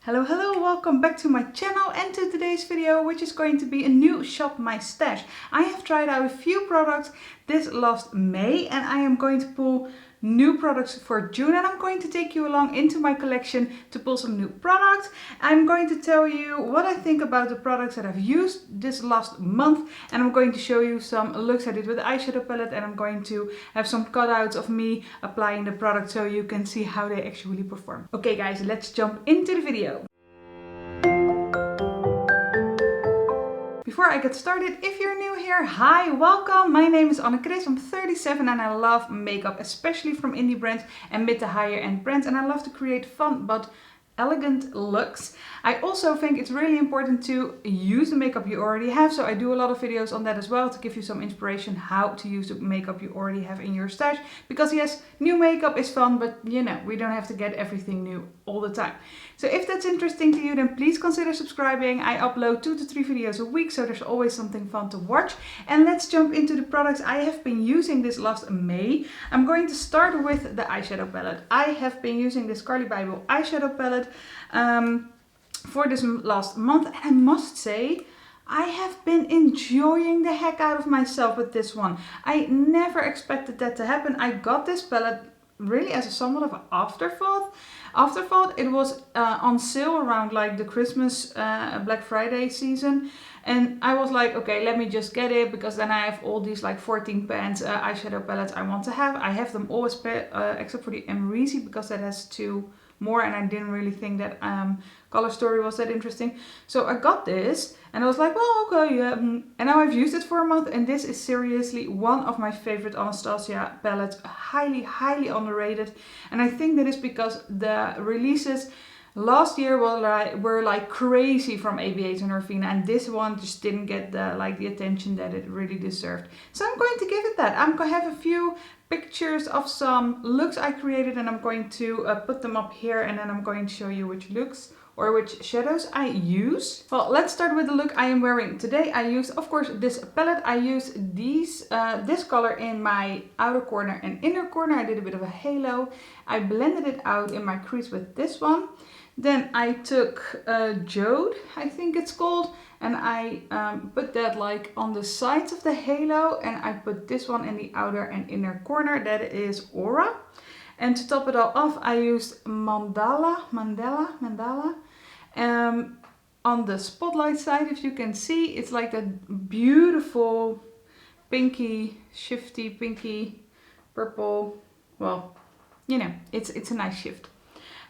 Hello, welcome back to my channel and to today's video, which is going to be a new Shop My Stash. I have tried out a few products this last May and I am going to pull new products for June, and I'm going to take you along into my collection to pull some new products. I'm going to tell you what I think about the products that I've used this last month, and I'm going to show you some looks I did with the eyeshadow palette, and I'm going to have some cutouts of me applying the product so you can see how they actually perform. Okay guys, let's jump into the video. Before I get started, if you're new here, hi, welcome. My name is AnneChris. I'm 37 and I love makeup, especially from indie brands and mid to higher end brands. And I love to create fun but elegant looks. I also think it's really important to use the makeup you already have, so I do a lot of videos on that as well to give you some inspiration how to use the makeup you already have in your stash, because yes, new makeup is fun, but you know, we don't have to get everything new all the time. So if that's interesting to you, then please consider subscribing. I upload 2 to 3 videos a week, so there's always something fun to watch. And let's jump into the products I have been using this last May. I'm going to start with the eyeshadow palette. I have been using this Carli Bybel eyeshadow palette for this last month, and I must say I have been enjoying the heck out of myself with this one. I never expected that to happen. I got this palette really as a somewhat of an afterthought. It was on sale around like the Christmas Black Friday season, and I was like, okay, let me just get it, because then I have all these like 14 pans eyeshadow palettes I want to have. I have them all except for the Emery, because that has 2 more, and I didn't really think that Color Story was that interesting. So I got this and I was like, well, okay, yeah. And now I've used it for a month, and this is seriously one of my favorite Anastasia palettes. Highly underrated. And I think that is because the releases last year were like crazy from ABH and Orvina, and this one just didn't get the attention that it really deserved. So I'm going to give it that. I'm going to have a few pictures of some looks I created, and I'm going to put them up here, and then I'm going to show you which looks or which shadows I use. Well, let's start with the look I am wearing today. I used, of course, this palette. I used this color in my outer corner and inner corner. I did a bit of a halo. I blended it out in my crease with this one. Then I took Jode, I think it's called, and I put that like on the sides of the halo, and I put this one in the outer and inner corner. That is Aura. And to top it all off, I used Mandala on the spotlight side. If you can see, it's like that beautiful pinky, shifty pinky purple. Well, you know, it's a nice shift.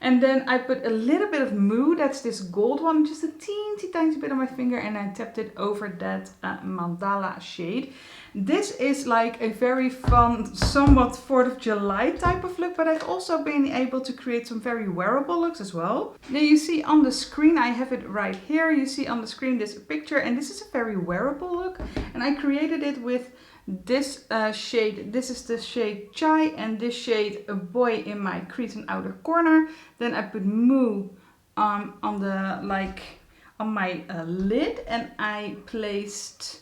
And then I put a little bit of Moo, that's this gold one, just a teensy tiny bit on my finger, and I tapped it over that mandala shade. This is like a very fun, somewhat 4th of July type of look, but I've also been able to create some very wearable looks as well. Now you see on the screen, I have it right here, you see on the screen this picture, and this is a very wearable look, and I created it with this shade. This is the shade Chai, and this shade Boy in my crease and outer corner. Then I put Moo on my lid, and I placed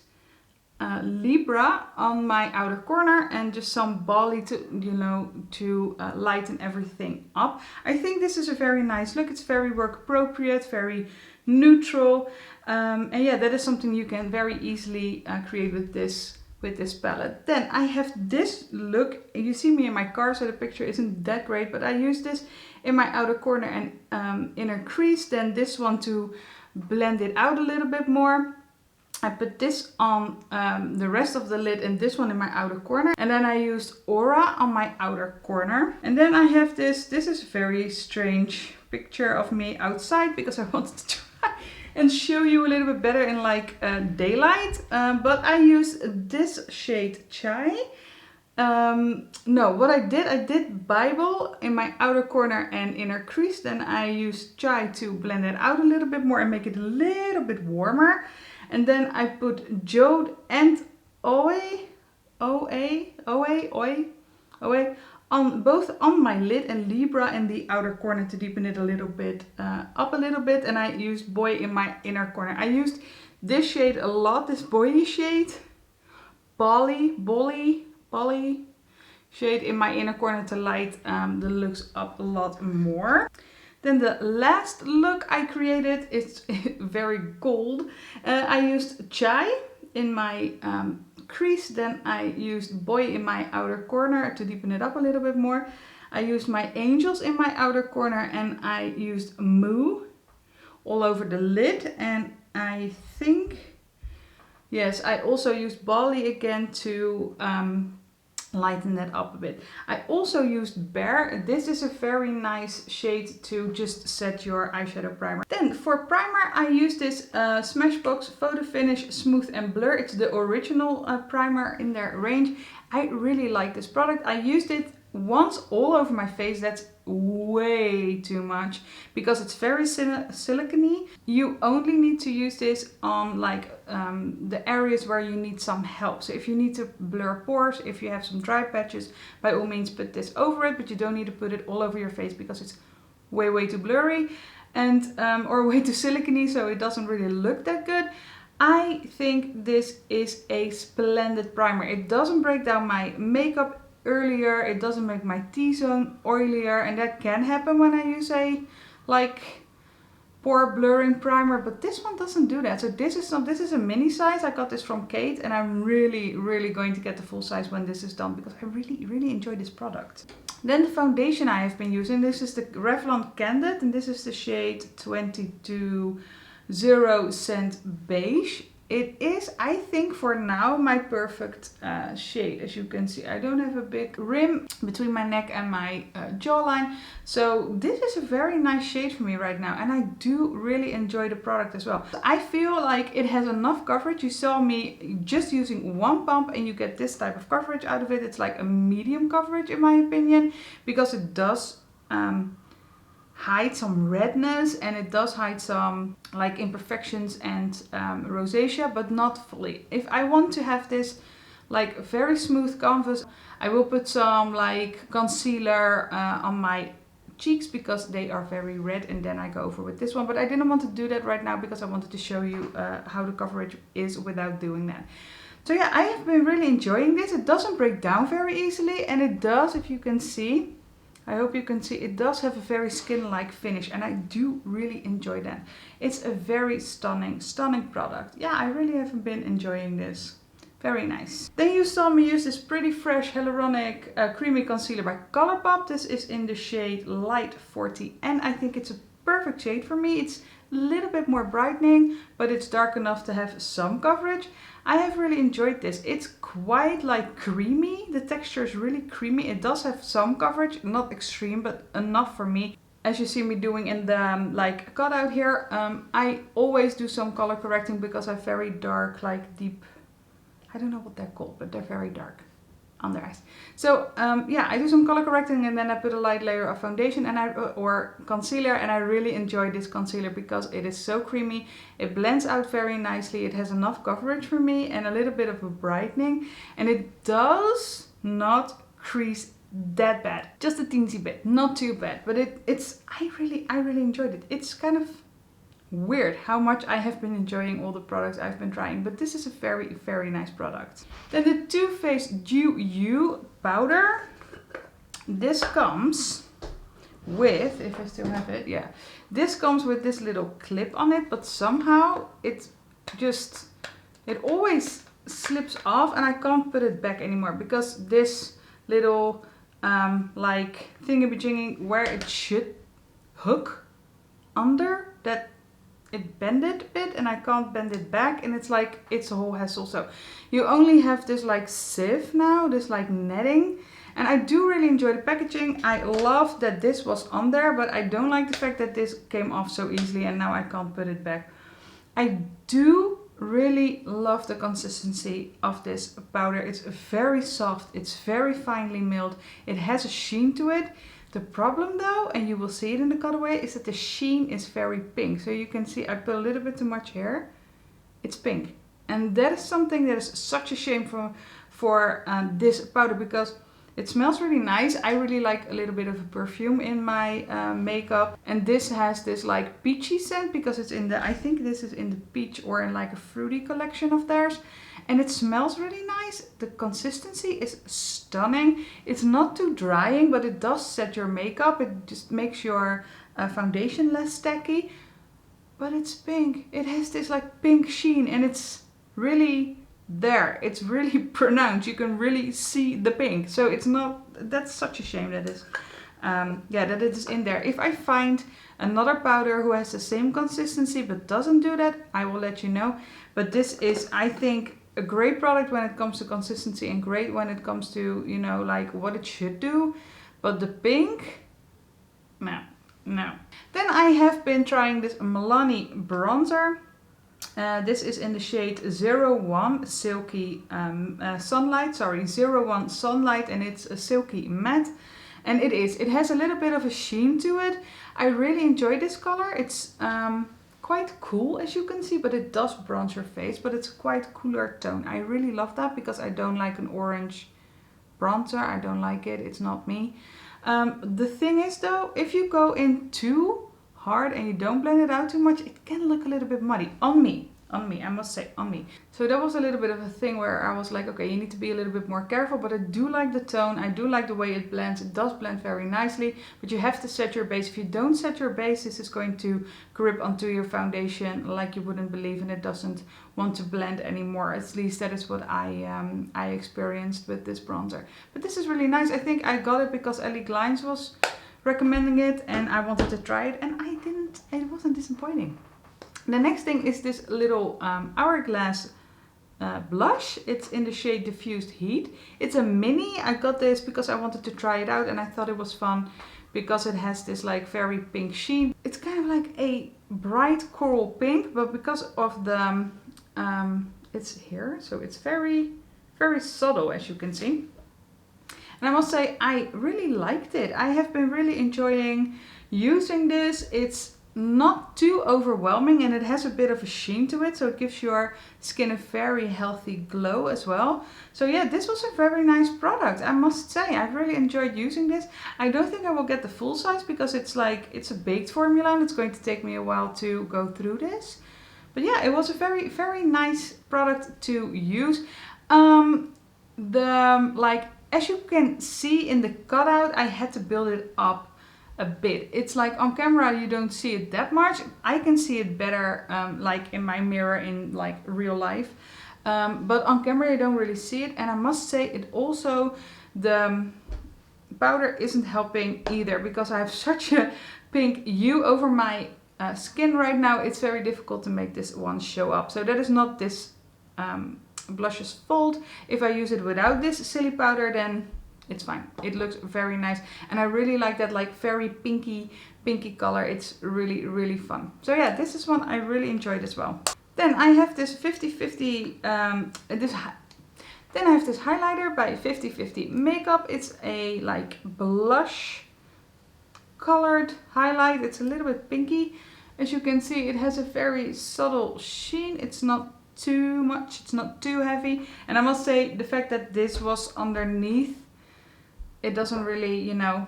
Libra on my outer corner, and just some Bali to lighten everything up. I think this is a very nice look. It's very work appropriate, very neutral, and yeah, that is something you can very easily create with this palette. Then I have this look. You see me in my car, so the picture isn't that great, but I use this in my outer corner and inner crease. Then this one to blend it out a little bit more. I put this on the rest of the lid, and this one in my outer corner. And then I used Aura on my outer corner. And then I have this is a very strange picture of me outside, because I wanted to try and show you a little bit better in like daylight, but I used this shade Chai. No, what I did Bybel in my outer corner and inner crease. Then I used Chai to blend it out a little bit more and make it a little bit warmer. And then I put Jode and Oe on both on my lid, and Libra in the outer corner to deepen it a little bit up a little bit. And I used Boy in my inner corner. I used this shade a lot, this boy shade, Bolly shade in my inner corner to light the looks up a lot more. Then the last look I created is very gold. I used Chai in my crease, then I used Boy in my outer corner to deepen it up a little bit more. I used my Angels in my outer corner, and I used Moo all over the lid, and I think, yes, I also used Bali again to lighten that up a bit. I also used Bear. This is a very nice shade to just set your eyeshadow primer. Then for primer, I use this Smashbox Photo Finish Smooth and Blur. It's the original primer in their range. I really like this product. I used it once all over my face. That's way too much because it's very silicone-y. You only need to use this on like the areas where you need some help. So if you need to blur pores, if you have some dry patches, by all means put this over it, but you don't need to put it all over your face because it's way too blurry and or way too silicone-y, so it doesn't really look that good. I think this is a splendid primer. It doesn't break down my makeup earlier, it doesn't make my T-zone oilier, and that can happen when I use a like pore blurring primer, but this one doesn't do that. So this is a mini size. I got this from Kate, and I'm really going to get the full size when this is done because I really enjoy this product. Then the foundation I have been using, this is the Revlon Candid, and this is the shade 22 0 Cent Beige. It is, I think, for now, my perfect shade. As you can see, I don't have a big rim between my neck and my jawline. So this is a very nice shade for me right now. And I do really enjoy the product as well. I feel like it has enough coverage. You saw me just using one pump and you get this type of coverage out of it. It's like a medium coverage in my opinion, because it does hide some redness and it does hide some like imperfections and rosacea, but not fully. If I want to have this like very smooth canvas, I will put some like concealer on my cheeks because they are very red, and then I go over with this one. But I didn't want to do that right now because I wanted to show you how the coverage is without doing that. So yeah, I have been really enjoying this. It doesn't break down very easily, and it does, if you can see, I hope you can see, it does have a very skin-like finish, and I do really enjoy that. It's a very stunning product. Yeah, I really have been enjoying this. Very nice. Then you saw me use this Pretty Fresh Hyaluronic Creamy Concealer by Colourpop. This is in the shade Light 40, and I think it's a perfect shade for me. It's a little bit more brightening, but it's dark enough to have some coverage. I have really enjoyed this. It's quite like creamy. The texture is really creamy. It does have some coverage, not extreme, but enough for me. As you see me doing in the like cutout here, I always do some color correcting because I have very dark, like deep, I don't know what they're called, but they're very dark under eyes. So yeah, I do some color correcting and then I put a light layer of foundation and or concealer, and I really enjoy this concealer because it is so creamy. It blends out very nicely. It has enough coverage for me and a little bit of a brightening, and it does not crease that bad. Just a teensy bit, not too bad, but I really enjoyed it. It's kind of weird how much I have been enjoying all the products I've been trying, but this is a very nice product. Then the Too Faced Dew You powder. This comes with, if I still have it, yeah, this comes with this little clip on it, but somehow it always slips off and I can't put it back anymore because this little like thingy-majingy where it should hook under, that it bended a bit and I can't bend it back, and it's like, it's a whole hassle. So you only have this like sieve now, this like netting, and I do really enjoy the packaging. I love that this was on there, but I don't like the fact that this came off so easily and now I can't put it back. I do really love the consistency of this powder. It's very soft, it's very finely milled, it has a sheen to it. The problem though, and you will see it in the cutaway, is that the sheen is very pink. So you can see I put a little bit too much here. It's pink. And that is something that is such a shame for this powder because it smells really nice. I really like a little bit of a perfume in my makeup. And this has this like peachy scent because it's in the, I think this is in the peach or in like a fruity collection of theirs. And it smells really nice. The consistency is stunning. It's not too drying, but it does set your makeup. It just makes your foundation less tacky. But it's pink. It has this like pink sheen and it's really there. It's really pronounced. You can really see the pink. So it's not, that's such a shame that is, that it is in there. If I find another powder who has the same consistency but doesn't do that, I will let you know. But this is, I think, a great product when it comes to consistency and great when it comes to, you know, like what it should do. But the pink, no. Then I have been trying this Milani bronzer. This is in the shade 01 Silky Sunlight. Sorry, 01 Sunlight, and it's a silky matte. And it has a little bit of a sheen to it. I really enjoy this color. It's quite cool, as you can see, but it does bronze your face, but it's quite cooler tone. I really love that because I don't like an orange bronzer. I don't like it. It's not me. The thing is though, if you go in too hard and you don't blend it out too much, it can look a little bit muddy on me, I must say, on me. So that was a little bit of a thing where I was like, okay, you need to be a little bit more careful, but I do like the tone. I do like the way it blends. It does blend very nicely, but you have to set your base. If you don't set your base, this is going to grip onto your foundation like you wouldn't believe, and it doesn't want to blend anymore. At least that is what I experienced with this bronzer. But this is really nice. I think I got it because Ellie Glines was recommending it and I wanted to try it, and it wasn't disappointing. The next thing is this little Hourglass blush. It's in the shade Diffused Heat. It's a mini. I got this because I wanted to try it out and I thought it was fun because it has this like very pink sheen. It's kind of like a bright coral pink, but because of the it's here, so it's very subtle, as you can see. And I must say, I really liked it. I have been really enjoying using this. It's not too overwhelming and it has a bit of a sheen to it, so it gives your skin a very healthy glow as well. So yeah, this was a very nice product, I must say. I've really enjoyed using this. I don't think I will get the full size because it's a baked formula and it's going to take me a while to go through this. But yeah, it was a very nice product to use. As you can see in the cutout, I had to build it up a bit. It's like on camera you don't see it that much. I can see it better like in my mirror in like real life. But on camera you don't really see it. And I must say it also, the powder isn't helping either because I have such a pink hue over my skin right now. It's very difficult to make this one show up. So that is not this blush's fault. If I use it without this silly powder, then it's fine. It looks very nice and I really like that like very pinky color. It's really fun. So yeah, this is one I really enjoyed as well. Then I have this 50/50 then I have this highlighter by 50/50 Makeup. It's a like blush colored highlight. It's a little bit pinky. As you can see, it has a very subtle sheen. It's not too much, it's not too heavy. And I must say, the fact that this was underneath, it doesn't really, you know,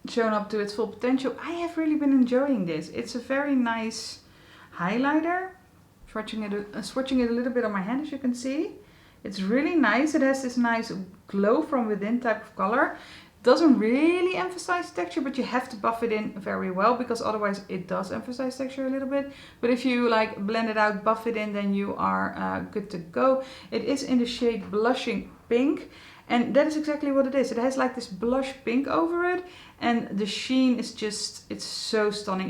shown up to its full potential. I have really been enjoying this. It's a very nice highlighter. Swatching it a little bit on my hand, as you can see. It's really nice. It has this nice glow from within type of color. Doesn't really emphasize texture, but you have to buff it in very well because otherwise it does emphasize texture a little bit. But if you like blend it out, buff it in, then you are good to go. It is in the shade Blushing Pink, and that is exactly what it is. It has like this blush pink over it, and the sheen is just, it's so stunning.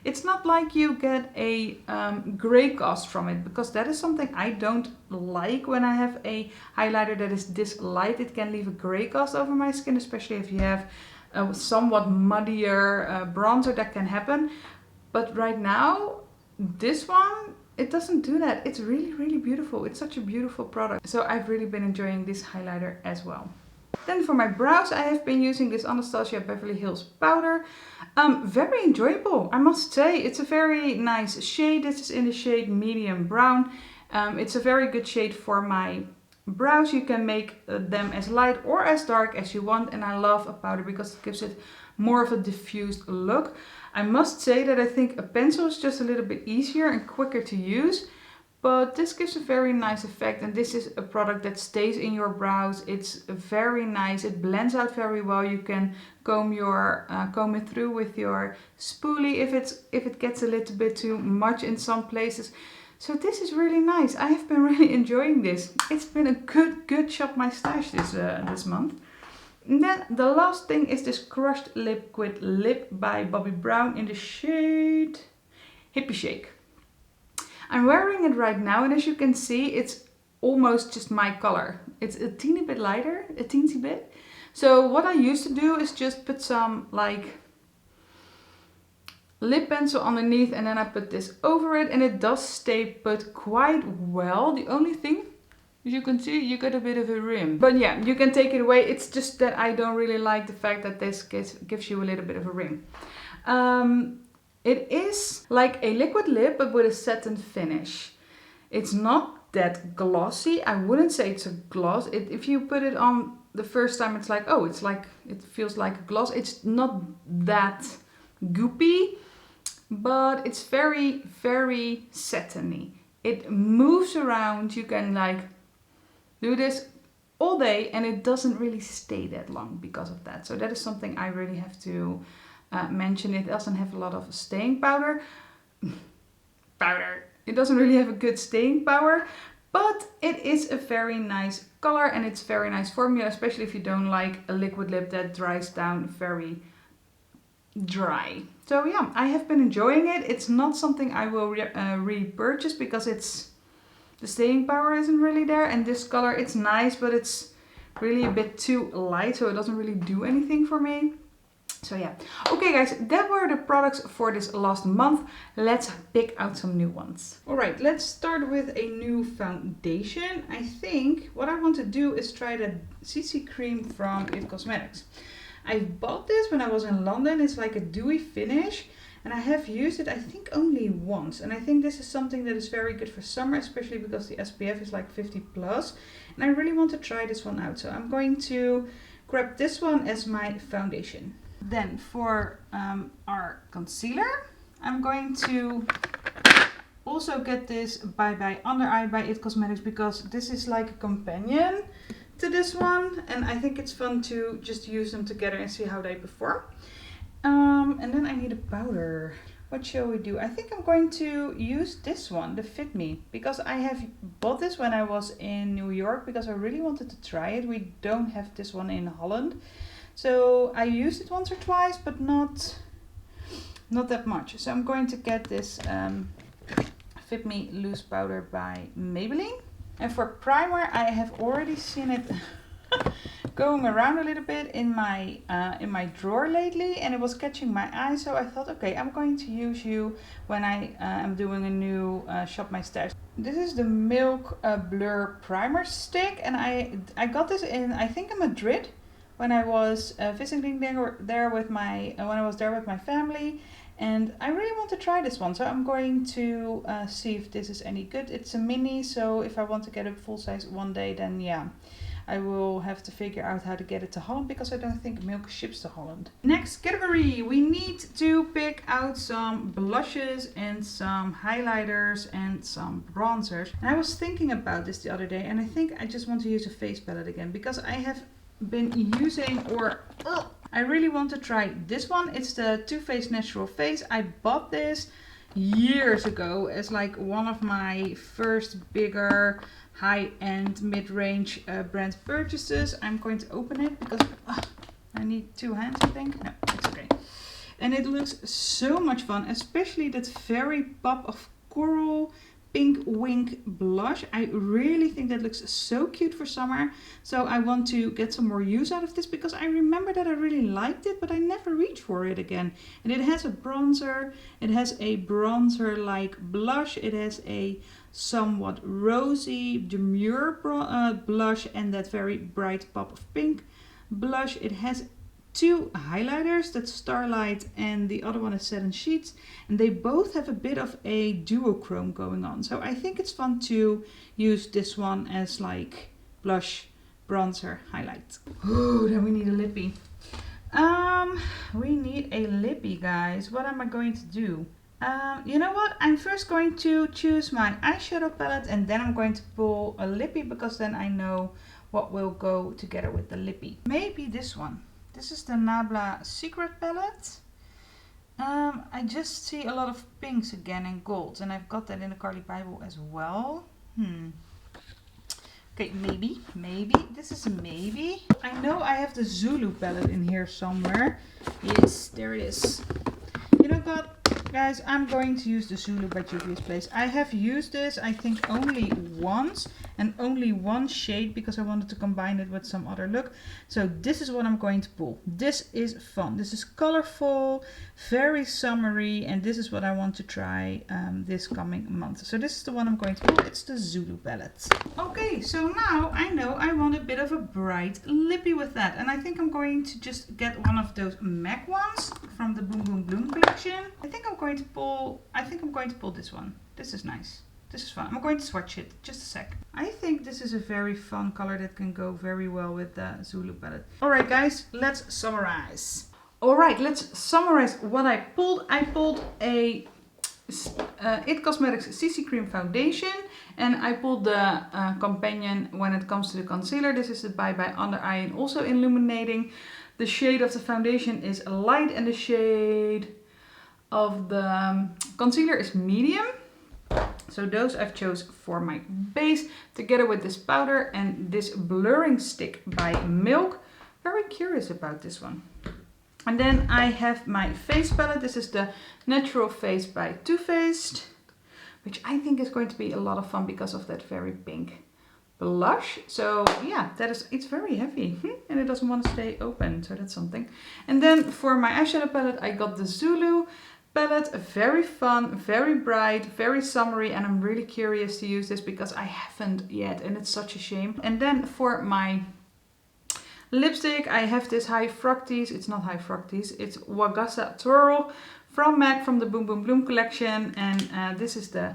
It's not like you get a gray cast from it, because that is something I don't like when I have a highlighter that is this light. It can leave a gray cast over my skin, especially if you have a somewhat muddier bronzer. That can happen. But right now, this one, it doesn't do that. It's really beautiful. It's such a beautiful product. So I've really been enjoying this highlighter as well. Then for my brows, I have been using this Anastasia Beverly Hills powder. Very enjoyable, I must say. It's a very nice shade. This is in the shade Medium Brown. It's a very good shade for my brows. You can make them as light or as dark as you want. And I love a powder because it gives it more of a diffused look. I must say that I think a pencil is just a little bit easier and quicker to use. But this gives a very nice effect, and this is a product that stays in your brows. It's very nice. It blends out very well. You can comb it through with your spoolie if it gets a little bit too much in some places. So this is really nice. I have been really enjoying this. It's been a good Shop My Stash this month. And then the last thing is this crushed liquid lip by Bobbi Brown in the shade Hippie Shake. I'm wearing it right now, and as you can see, it's almost just my color. It's a teeny bit lighter, a teensy bit. So what I used to do is just put some like lip pencil underneath, and then I put this over it, and it does stay put quite well. The only thing, as you can see, you get a bit of a rim. But yeah, you can take it away. It's just that I don't really like the fact that this gives you a little bit of a rim. It is like a liquid lip, but with a satin finish. It's not that glossy. I wouldn't say it's a gloss. If you put it on the first time, it's like, oh, it feels like a gloss. It's not that goopy, but it's very, very satiny. It moves around. You can like do this all day, and it doesn't really stay that long because of that. So that is something I really have to mention. It doesn't have a lot of staying power. It doesn't really have a good staying power, but it is a very nice color, and it's very nice formula, especially if you don't like a liquid lip that dries down very dry. So yeah, I have been enjoying it. It's not something I will repurchase because the staying power isn't really there, and this color, it's nice, but it's really a bit too light, so it doesn't really do anything for me. So yeah, okay guys, that were the products for this last month. Let's pick out some new ones. All right, let's start with a new foundation. I think what I want to do is try the CC cream from It Cosmetics. I bought this when I was in London. It's like a dewy finish, and I have used it I think only once. And I think this is something that is very good for summer, especially because the SPF is like 50 plus. And I really want to try this one out. So I'm going to grab this one as my foundation. Then for our concealer, I'm going to also get this Bye Bye Under Eye by It Cosmetics, because this is like a companion to this one, and I think it's fun to just use them together and see how they perform. And then I need a powder. What shall we do? I think I'm going to use this one, the Fit Me, because I have bought this when I was in New York because I really wanted to try it. We don't have this one in Holland. So I used it once or twice, but not that much. So I'm going to get this Fit Me Loose Powder by Maybelline. And for primer, I have already seen it going around a little bit in my drawer lately, and it was catching my eye. So I thought, okay, I'm going to use you when I am doing a new Shop My Stash. This is the Milk Blur Primer Stick, and I got this in, I think, in Madrid. When I was visiting there with my family, and I really want to try this one. So I'm going to see if this is any good. It's a mini, so if I want to get a full size one day, then yeah, I will have to figure out how to get it to Holland, because I don't think Milk ships to Holland. Next category, we need to pick out some blushes and some highlighters and some bronzers. And I was thinking about this the other day, and I think I just want to use a face palette again, because I have been using, I really want to try this one. It's the Too Faced Natural Face. I bought this years ago as like one of my first bigger high-end mid-range brand purchases. I'm going to open it because I need two hands, I think. No, it's okay. And it looks so much fun, especially that very pop of coral pink wink blush. I really think that looks so cute for summer. So I want to get some more use out of this, because I remember that I really liked it, but I never reached for it again. And it has a bronzer, it has a bronzer like blush, it has a somewhat rosy demure blush, and that very bright pop of pink blush. It has two highlighters, that's Starlight and the other one is Set and Sheets, and they both have a bit of a duochrome going on. So I think it's fun to use this one as like blush, bronzer, highlight. Oh, then we need a lippy. We need a lippy, guys. What am I going to do? You know what? I'm first going to choose my eyeshadow palette and then I'm going to pull a lippy because then I know what will go together with the lippy. Maybe this one. This is the Nabla Secret palette. I just see a lot of pinks again and golds, and I've got that in the Carly Bible as well. Okay, maybe. This is a maybe. I know I have the Zulu palette in here somewhere. Yes, there it is. You know what, guys, I'm going to use the Zulu by Juvia's Place. I have used this, I think, only once and only one shade because I wanted to combine it with some other look. So this is what I'm going to pull. This is fun. This is colorful, very summery, and this is what I want to try this coming month. So this is the one I'm going to pull. It's the Zulu palette. Okay, so now I know I want a bit of a bright lippy with that, and I think I'm going to just get one of those MAC ones from the Boom Boom Bloom collection. I think I'm going to pull this one. This is nice. This is fun. I'm going to swatch it. Just a sec. I think this is a very fun color that can go very well with the Zulu palette. Alright guys, let's summarize. Alright, let's summarize what I pulled. I pulled a IT Cosmetics CC Cream Foundation, and I pulled the companion when it comes to the concealer. This is the Bye Bye Under Eye and also illuminating. The shade of the foundation is light and the shade of the concealer is medium. So those I've chose for my base together with this powder and this blurring stick by Milk. Very curious about this one. And then I have my face palette. This is the Natural Face by Too Faced, which I think is going to be a lot of fun because of that very pink blush. So yeah, it's very heavy and it doesn't want to stay open, so that's something. And then for my eyeshadow palette I got the Zulu palette. Very fun, very bright, very summery, and I'm really curious to use this because I haven't yet and it's such a shame. And then for my lipstick I have this High Fructis. It's not High Fructis, it's Wagasa Twirl from MAC from the Boom Boom Bloom collection, and this is the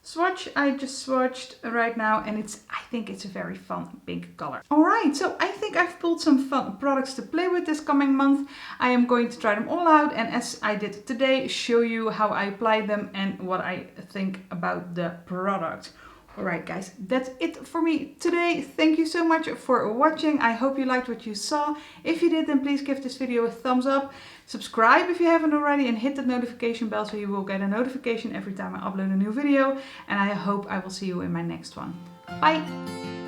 swatch I just swatched right now, and I think it's a very fun pink color. Alright, so I think I've pulled some fun products to play with this coming month. I am going to try them all out, and as I did today, show you how I apply them and what I think about the product. Alright guys, that's it for me today. Thank you so much for watching. I hope you liked what you saw. If you did, then please give this video a thumbs up. Subscribe if you haven't already and hit that notification bell so you will get a notification every time I upload a new video. And I hope I will see you in my next one. Bye!